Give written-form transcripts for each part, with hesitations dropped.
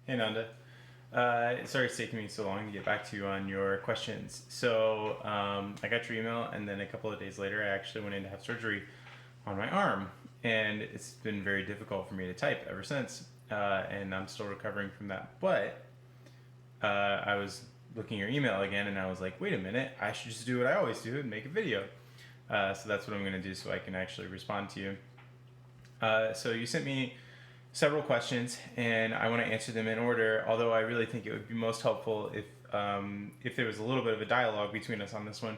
Hey Nanda. Sorry it's taking me so long to get back to you on your questions. So I got your email, and then a couple of days later, I actually went in to have surgery on my arm, and it's been very difficult for me to type ever since, and I'm still recovering from that. But I was looking at your email again, and I was like, wait a minute, I should just do what I always do and make a video. So that's what I'm going to do, so I can actually respond to you. So you sent me several questions, and I want to answer them in order. Although I really think it would be most helpful if there was a little bit of a dialogue between us on this one,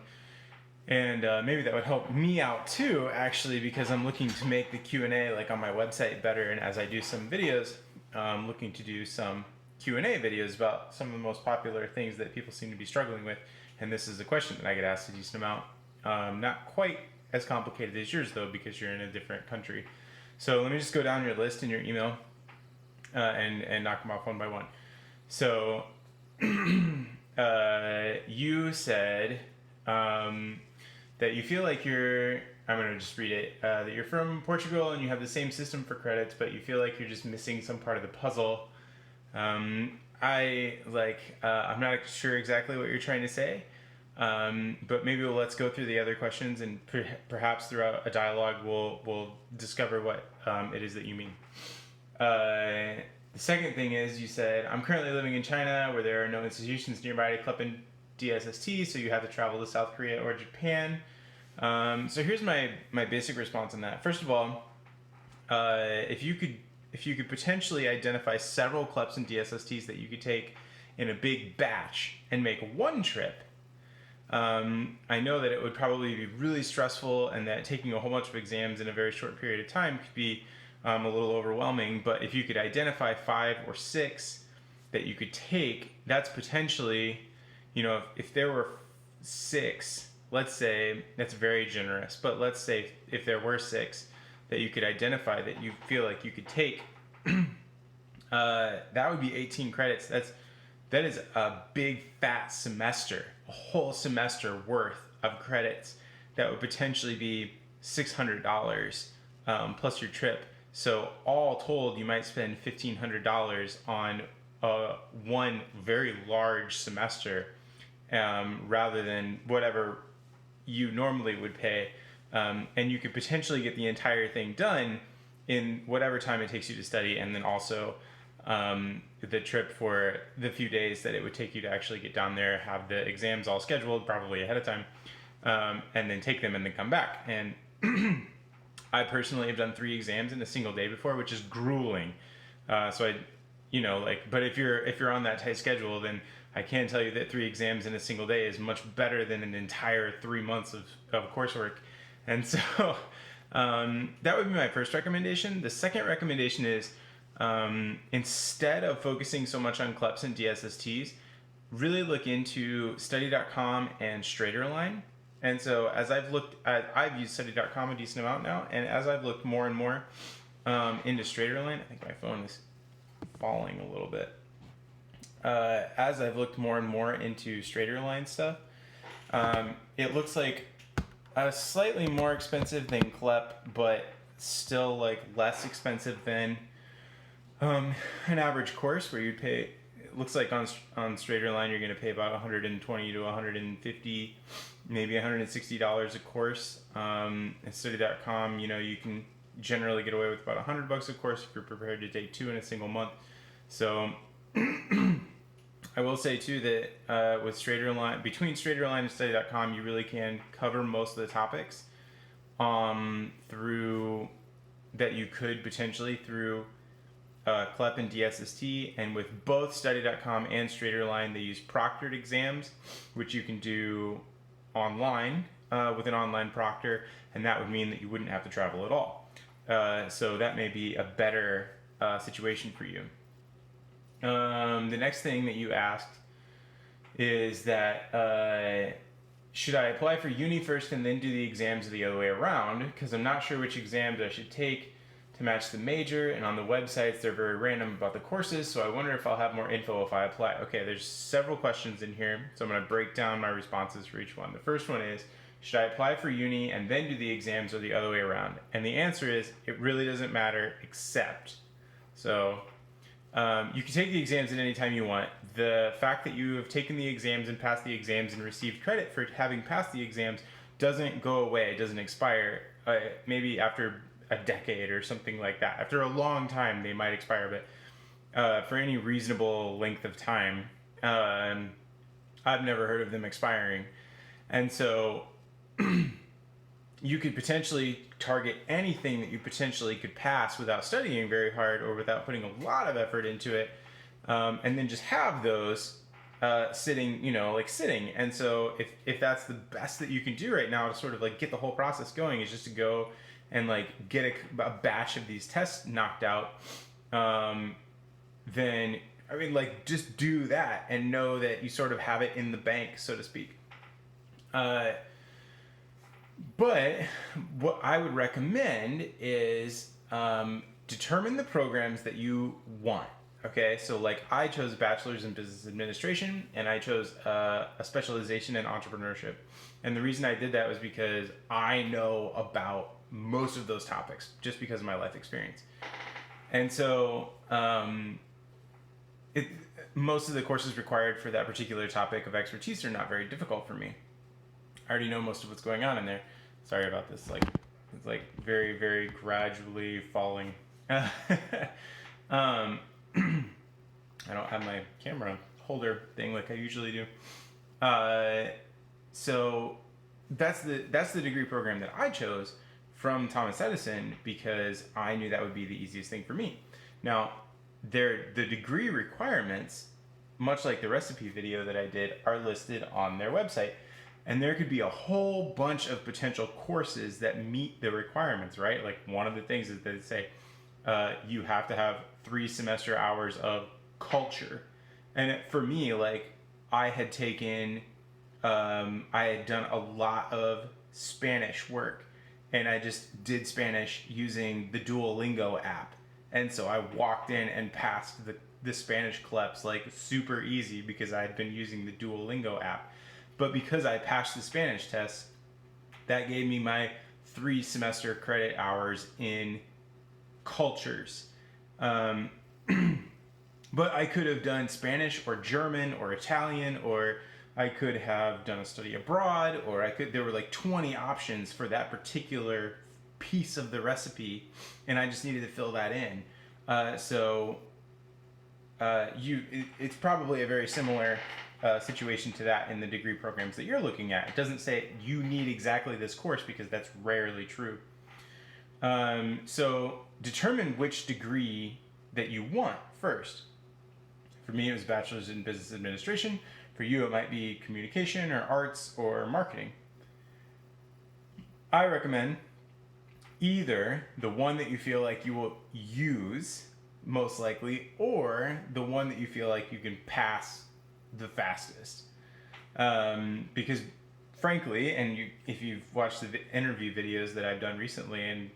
and maybe that would help me out too, actually, because I'm looking to make the Q&A like on my website better. And as I do some videos, I'm looking to do some Q&A videos about some of the most popular things that people seem to be struggling with. And this is a question that I get asked a decent amount. Not quite as complicated as yours though, because you're in a different country. So let me just go down your list in your email and knock them off one by one. So you said that you feel like I'm going to just read it, that you're from Portugal and you have the same system for credits, but you feel like you're just missing some part of the puzzle. I'm not sure exactly what you're trying to say. But maybe let's go through the other questions, and perhaps throughout a dialogue we'll discover what it is that you mean. The second thing is, you said, I'm currently living in China where there are no institutions nearby to clip in DSST, so you have to travel to South Korea or Japan. So here's my basic response on that. First of all, if you could potentially identify several CLEPs and DSSTs that you could take in a big batch and make one trip, I know that it would probably be really stressful, and that taking a whole bunch of exams in a very short period of time could be a little overwhelming. But if you could identify 5 or 6 that you could take, that's potentially, if there were 6, let's say, that's very generous, but let's say if there were 6 that you could identify that you feel like you could take, that would be 18 credits. That is a big fat semester, a whole semester worth of credits. That would potentially be $600 plus your trip. So all told, you might spend $1,500 on one very large semester, rather than whatever you normally would pay. And you could potentially get the entire thing done in whatever time it takes you to study, and then also the trip for the few days that it would take you to actually get down there, have the exams all scheduled probably ahead of time, and then take them and then come back. And I personally have done 3 exams in a single day before, which is grueling. But if you're on that tight schedule, then I can tell you that 3 exams in a single day is much better than an entire 3 months of coursework. And so that would be my first recommendation. The second recommendation is, instead of focusing so much on CLEPs and DSSTs, really look into study.com and StraighterLine. And so as I've used study.com a decent amount now, and as I've looked more and more into StraighterLine, I think my phone is falling a little bit. As I've looked more and more into StraighterLine stuff, it looks like slightly more expensive than CLEP, but still like less expensive than an average course where you'd pay. It looks like on StraighterLine you're going to pay about $120 to $150, maybe $160 a course. At study.com, you can generally get away with about $100 a course if you're prepared to take 2 in a single month. So I will say too that with StraighterLine, between StraighterLine and study.com, you really can cover most of the topics through that you could potentially through CLEP and DSST. And with both study.com and StraighterLine, they use proctored exams, which you can do online with an online proctor, and that would mean that you wouldn't have to travel at all. So that may be a better situation for you. The next thing that you asked is that should I apply for uni first and then do the exams the other way around? Because I'm not sure which exams I should take to match the major, and on the websites they're very random about the courses, so I wonder if I'll have more info if I apply. Okay, there's several questions in here, so I'm going to break down my responses for each one. The first one is, should I apply for uni and then do the exams, or the other way around? And the answer is, it really doesn't matter, except. So You can take the exams at any time you want. The fact that you have taken the exams and passed the exams and received credit for having passed the exams doesn't go away. It doesn't expire. Maybe after a decade or something like that. After a long time, they might expire, but for any reasonable length of time, I've never heard of them expiring. And so you could potentially target anything that you potentially could pass without studying very hard or without putting a lot of effort into it, and then just have those sitting, sitting. And so if that's the best that you can do right now to sort of like get the whole process going, is just to go and like get a batch of these tests knocked out, then I mean, like, just do that and know that you sort of have it in the bank, so to speak. But what I would recommend is determine the programs that you want. Okay, so like I chose a bachelor's in business administration and I chose a specialization in entrepreneurship. And the reason I did that was because I know about most of those topics just because of my life experience. And so most of the courses required for that particular topic of expertise are not very difficult for me. I already know most of what's going on in there. Sorry about this. It's like very, very gradually falling. I don't have my camera holder thing like I usually do. So that's the degree program that I chose from Thomas Edison because I knew that would be the easiest thing for me. Now, the degree requirements, much like the recipe video that I did, are listed on their website. And there could be a whole bunch of potential courses that meet the requirements, right? Like one of the things is that they say you have to have 3 semester hours of culture. And for me, like I had done a lot of Spanish work and I just did Spanish using the Duolingo app. And so I walked in and passed the Spanish CLEPs like super easy because I had been using the Duolingo app. But because I passed the Spanish test, that gave me my 3 semester credit hours in cultures. But I could have done Spanish or German or Italian, or I could have done a study abroad, or there were like 20 options for that particular piece of the recipe, and I just needed to fill that in. It's probably a very similar situation to that in the degree programs that you're looking at. It doesn't say you need exactly this course because that's rarely true. So determine which degree that you want first. For me, it was bachelor's in business administration. For you, it might be communication or arts or marketing. I recommend either the one that you feel like you will use most likely, or the one that you feel like you can pass the fastest. Because frankly, and if you've watched the interview videos that I've done recently, and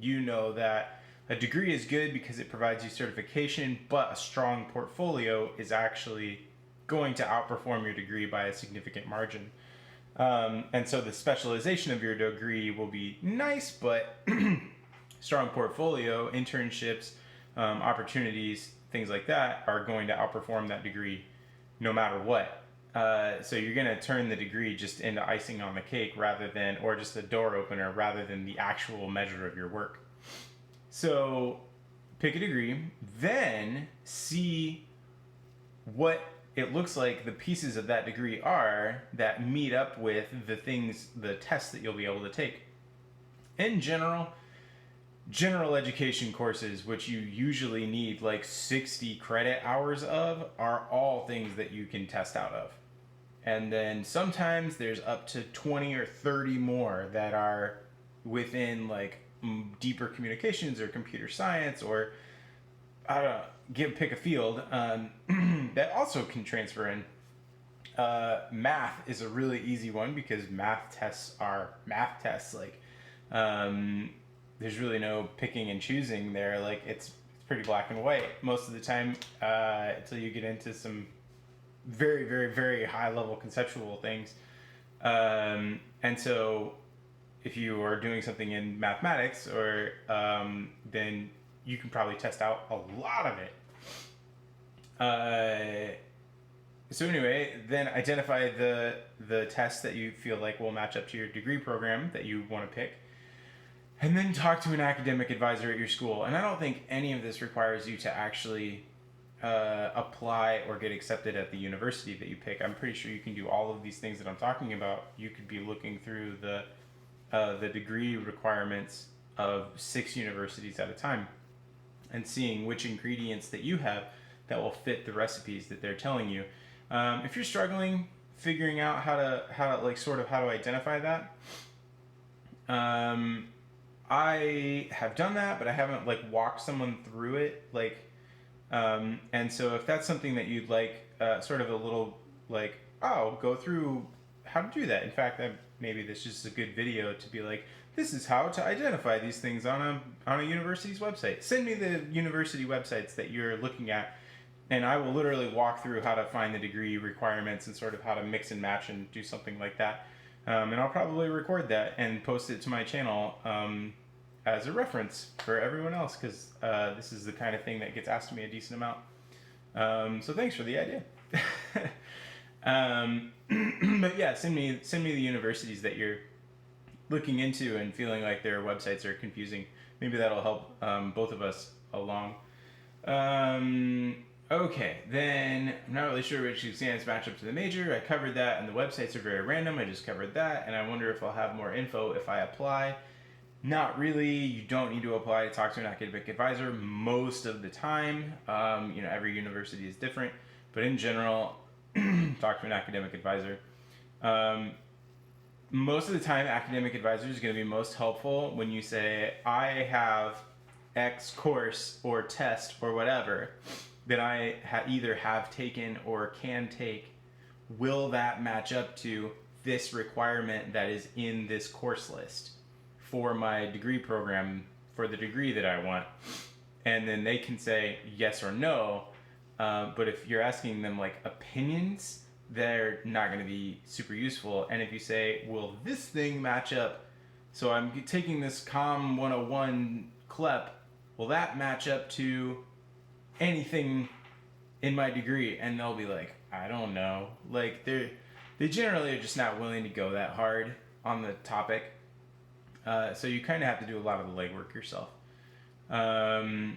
you know that a degree is good because it provides you certification, but a strong portfolio is actually going to outperform your degree by a significant margin. And so the specialization of your degree will be nice, but strong portfolio, internships, opportunities, things like that are going to outperform that degree no matter what. So you're going to turn the degree just into icing on the cake or just a door opener rather than the actual measure of your work. So pick a degree, then see what it looks like the pieces of that degree are that meet up with the tests that you'll be able to take. In general education courses, which you usually need like 60 credit hours of, are all things that you can test out of. And then sometimes there's up to 20 or 30 more that are within like deeper communications or computer science, or I don't know, pick a field that also can transfer in. Math is a really easy one because math tests are math tests. Like there's really no picking and choosing there. Like it's pretty black and white most of the time, until you get into some very, very, very high level conceptual things. And so if you are doing something in mathematics, or then you can probably test out a lot of it. So anyway, then identify the tests that you feel like will match up to your degree program that you want to pick. And then talk to an academic advisor at your school. And I don't think any of this requires you to actually apply or get accepted at the university that you pick. I'm pretty sure you can do all of these things that I'm talking about. You could be looking through the degree requirements of 6 universities at a time and seeing which ingredients that you have that will fit the recipes that they're telling you. If you're struggling figuring out how to identify that, I have done that, but I haven't walked someone through it. And so if that's something that you'd like, sort of a little go through how to do that. In fact, maybe this is just a good video to be like, this is how to identify these things on a university's website. Send me the university websites that you're looking at, and I will literally walk through how to find the degree requirements and sort of how to mix and match and do something like that. And I'll probably record that and post it to my channel as a reference for everyone else, because this is the kind of thing that gets asked of me a decent amount. So thanks for the idea. But yeah, send me the universities that you're looking into and feeling like their websites are confusing. Maybe that'll help both of us along. Okay, then I'm not really sure which exams match up to the major. I covered that, and the websites are very random. I just covered that, and I wonder if I'll have more info if I apply. Not really. You don't need to apply to talk to an academic advisor most of the time. Every university is different, but in general, talk to an academic advisor. Most of the time, academic advisor is going to be most helpful when you say, I have X course or test or whatever that I either have taken or can take. Will that match up to this requirement that is in this course list for my degree program, for the degree that I want? And then they can say yes or no. But if you're asking them opinions, they're not going to be super useful. And if you say, will this thing match up? So I'm taking this COM 101 CLEP. Will that match up to anything in my degree? And they'll be like, I don't know. They generally are just not willing to go that hard on the topic. So you kind of have to do a lot of the legwork yourself. I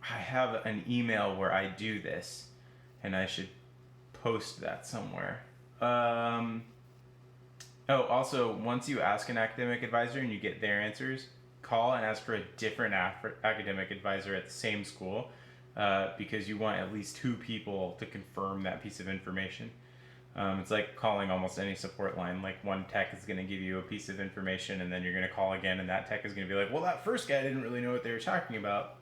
have an email where I do this, and I should post that somewhere. Also, once you ask an academic advisor and you get their answers, call and ask for a different academic advisor at the same school, because you want at least 2 people to confirm that piece of information. It's like calling almost any support line. One tech is going to give you a piece of information, and then you're going to call again, and that tech is going to be like, well, that first guy didn't really know what they were talking about.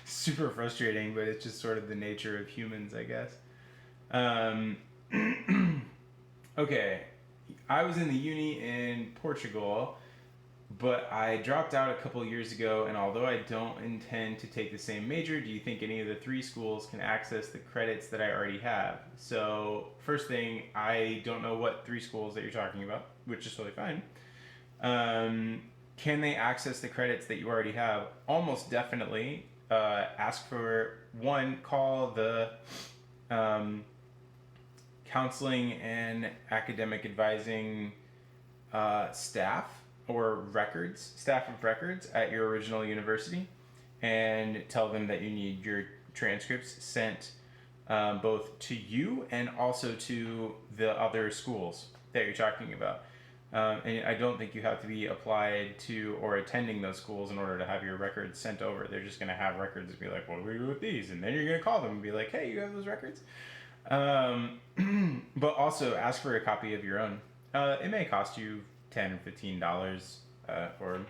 Super frustrating, but it's just sort of the nature of humans, I guess. Okay, I was in the uni in Portugal, but I dropped out a couple years ago, and although I don't intend to take the same major, do you think any of the 3 schools can access the credits that I already have? So, first thing, I don't know what 3 schools that you're talking about, which is totally fine. Can they access the credits that you already have? Almost definitely. Ask for call the counseling and academic advising staff of records at your original university, and tell them that you need your transcripts sent both to you and also to the other schools that you're talking about. And I don't think you have to be applied to or attending those schools in order to have your records sent over. They're just going to have records and be like, what do we do with these? And then you're going to call them and be like, hey, you have those records? But also ask for a copy of your own. It may cost you $10 or $15, or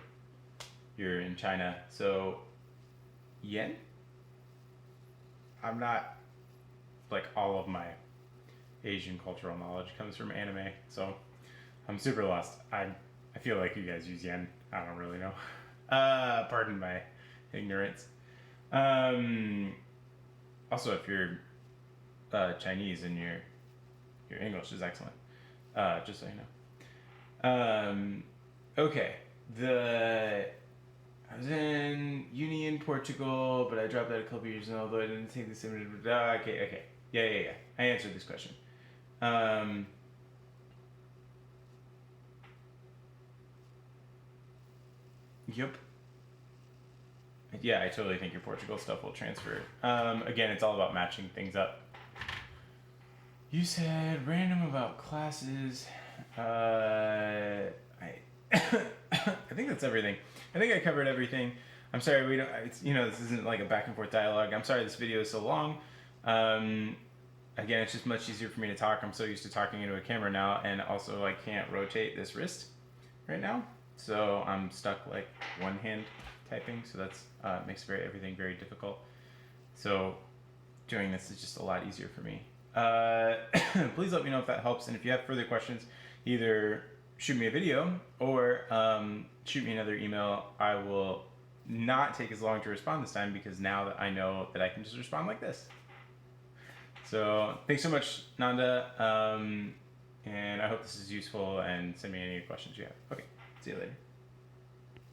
you're in China. So, yen? I'm not, all of my Asian cultural knowledge comes from anime, so I'm super lost. I feel like you guys use yen. I don't really know. Pardon my ignorance. Also, if you're Chinese and your English is excellent, just so you know. Okay, I was in uni in Portugal, but I dropped out a couple years ago, although I didn't take the same. Okay. Yeah. I answered this question. Yep. Yeah, I totally think your Portugal stuff will transfer. Again, it's all about matching things up. You said random about classes. I I think that's everything. I think I covered everything. I'm sorry we don't. It's, this isn't like a back and forth dialogue. I'm sorry this video is so long. Again, it's just much easier for me to talk. I'm so used to talking into a camera now, and also I can't rotate this wrist right now, so I'm stuck like one hand typing. So that's makes everything very difficult. So doing this is just a lot easier for me. Please let me know if that helps, and if you have further questions, either shoot me a video or shoot me another email. I will not take as long to respond this time because now that I know that I can just respond like this. So thanks so much, Nanda, and I hope this is useful, and send me any questions you have. Okay, see you later.